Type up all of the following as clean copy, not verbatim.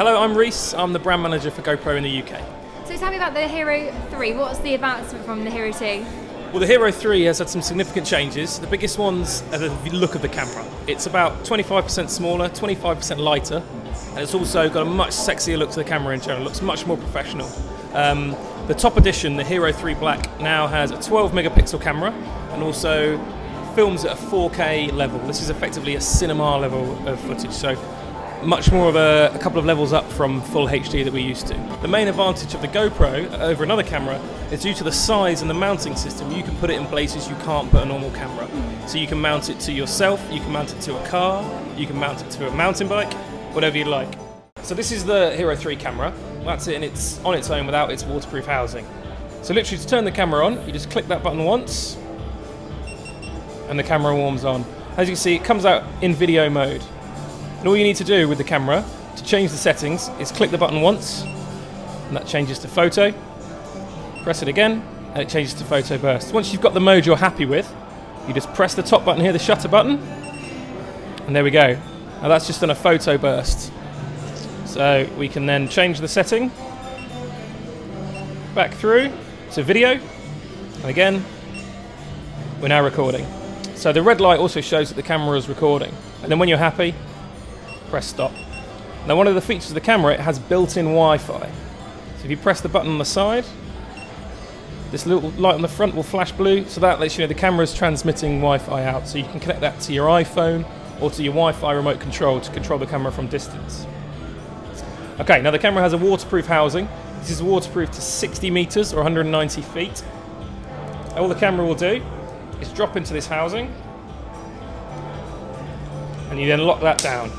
Hello, I'm Reese. I'm the brand manager for GoPro in the UK. So tell me about the Hero 3. What's the advancement from the Hero 2? Well, the Hero 3 has had some significant changes. The biggest ones are the look of the camera. It's about 25% smaller, 25% lighter, and it's also got a much sexier look to the camera in general. It looks much more professional. The top edition, the Hero 3 Black, now has a 12 megapixel camera and also films at a 4K level. This is effectively a cinema level of footage, so much more of a couple of levels up from full HD that we're used to. The main advantage of the GoPro over another camera is due to the size and the mounting system. You can put it in places you can't put a normal camera. So you can mount it to yourself, you can mount it to a car, you can mount it to a mountain bike, whatever you like. So this is the Hero 3 camera. That's it, and it's on its own without its waterproof housing. So literally to turn the camera on, you just click that button once and the camera warms on. As you can see, it comes out in video mode. And all you need to do with the camera to change the settings is click the button once, and that changes to photo. Press it again, and it changes to photo burst. Once you've got the mode you're happy with, you just press the top button here, the shutter button, and there we go. Now that's just on a photo burst. So we can then change the setting back through to video, and again, we're now recording. So the red light also shows that the camera is recording, and then when you're happy, press stop. Now one of the features of the camera, it has built-in Wi-Fi. So if you press the button on the side, this little light on the front will flash blue, so that lets you know the camera is transmitting Wi-Fi out, so you can connect that to your iPhone or to your Wi-Fi remote control to control the camera from distance. Okay, now the camera has a waterproof housing. This is waterproof to 60 meters or 190 feet. All the camera will do is drop into this housing, and you then lock that down.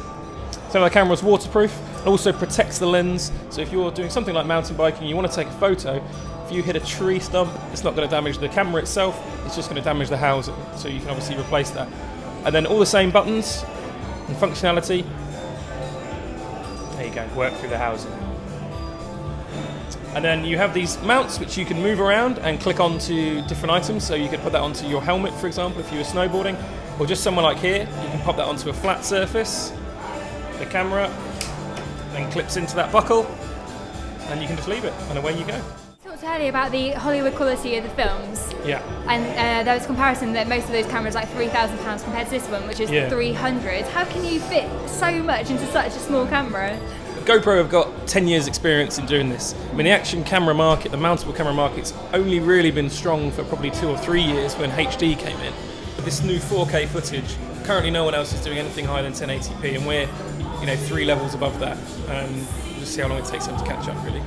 So the camera is waterproof and also protects the lens. So if you're doing something like mountain biking and you want to take a photo, if you hit a tree stump, it's not going to damage the camera itself, it's just going to damage the housing. So you can obviously replace that. And then all the same buttons and functionality. There you go, work through the housing. And then you have these mounts which you can move around and click onto different items. So you could put that onto your helmet, for example, if you were snowboarding, or just somewhere like here, you can pop that onto a flat surface. The camera then clips into that buckle, and you can just leave it, and away you go. You talked earlier about the Hollywood quality of the films. Yeah. And there was a comparison that most of those cameras are like £3,000 compared to this one, which is 300. How can you fit so much into such a small camera? GoPro have got 10 years experience in doing this. I mean, the action camera market, the mountable camera market's only really been strong for probably 2 or 3 years when HD came in. But this new 4K footage, currently no one else is doing anything higher than 1080p, and we're 3 levels above that. We'll just see how long it takes them to catch up, really.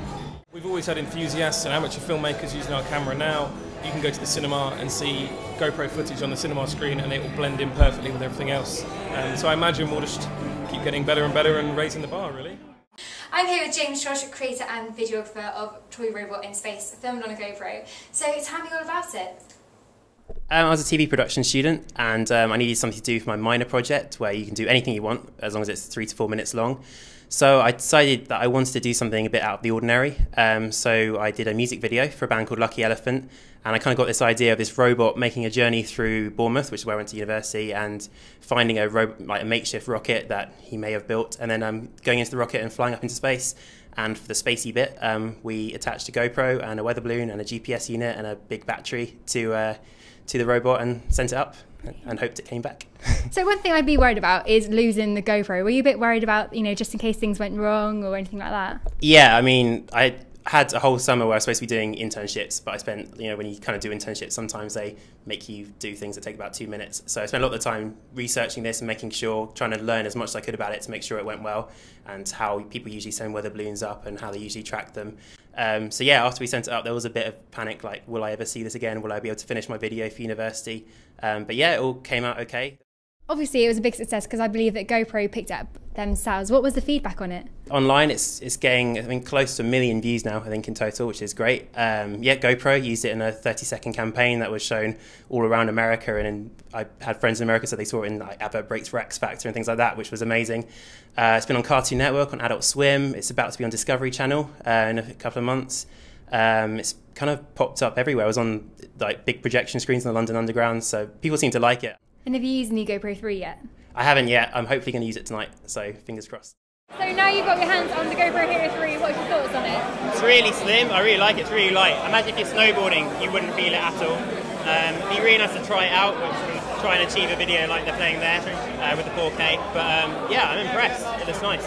We've always had enthusiasts and amateur filmmakers using our camera. Now you can go to the cinema and see GoPro footage on the cinema screen, and it will blend in perfectly with everything else. So I imagine we'll just keep getting better and better and raising the bar, really. I'm here with James Trosh, creator and videographer of Toy Robot in Space, filmed on a GoPro. So tell me all about it. I was a TV production student, and I needed something to do for my minor project where you can do anything you want as long as it's 3 to 4 minutes long. So I decided that I wanted to do something a bit out of the ordinary. So I did a music video for a band called Lucky Elephant, and I kind of got this idea of this robot making a journey through Bournemouth, which is where I went to university, and finding a makeshift rocket that he may have built, and then going into the rocket and flying up into space. And for the spacey bit, we attached a GoPro and a weather balloon and a GPS unit and a big battery to the robot and sent it up and hoped it came back. So one thing I'd be worried about is losing the GoPro. Were you a bit worried about, just in case things went wrong or anything like that? Yeah, I mean, I had a whole summer where I was supposed to be doing internships, but I spent, when you kind of do internships, sometimes they make you do things that take about 2 minutes. So I spent a lot of the time researching this and making sure, trying to learn as much as I could about it to make sure it went well, and how people usually send weather balloons up and how they usually track them. So yeah, after we sent it up, there was a bit of panic, like, will I ever see this again? Will I be able to finish my video for university? But yeah, it all came out okay. Obviously, it was a big success because I believe that GoPro picked it up themselves. What was the feedback on it? Online, it's getting, I think, close to 1 million views now, I think, in total, which is great. Yeah, GoPro used it in a 30-second campaign that was shown all around America, and I had friends in America, so they saw it in advert breaks for X Factor and things like that, which was amazing. It's been on Cartoon Network, on Adult Swim. It's about to be on Discovery Channel in a couple of months. It's kind of popped up everywhere. It was on big projection screens in the London Underground, so people seem to like it. And have you used the new GoPro 3 yet? I haven't yet. I'm hopefully going to use it tonight, so fingers crossed. So now you've got your hands on the GoPro Hero 3, what's your thoughts on it? It's really slim, I really like it, it's really light. Imagine if you're snowboarding, you wouldn't feel it at all. It'd be really nice to try it out, try and achieve a video like they're playing there with the 4K. But yeah, I'm impressed, it looks nice.